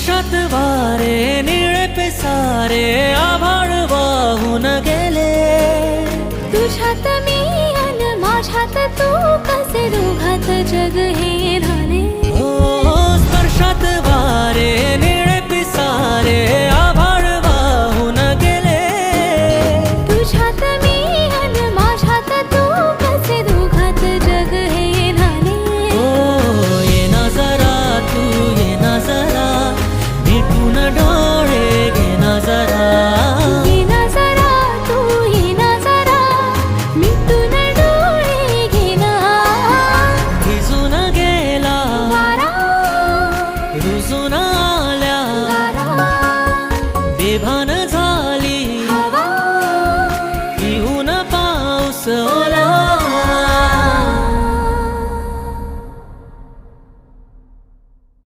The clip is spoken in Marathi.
स्पर्शात वारे निळे पेसारे आभाळ वाहून गेले. तुझ्यात मी अन माझ्यात तू कसे दोघात जग हे झाले. हो स्पर्शात वारे निळे पिसारे आभाळ वाहून गेले. तुझ्यात मी अन माझ्यात तू कसे दोघात जग हे झाले. हो ये ना जरा तू ये ना जरा मिटून डोळे घे ना जरा. ये ना जरा तू ये ना जरा मिटून डोळे घे ना. भिजून गेला वारा रुजून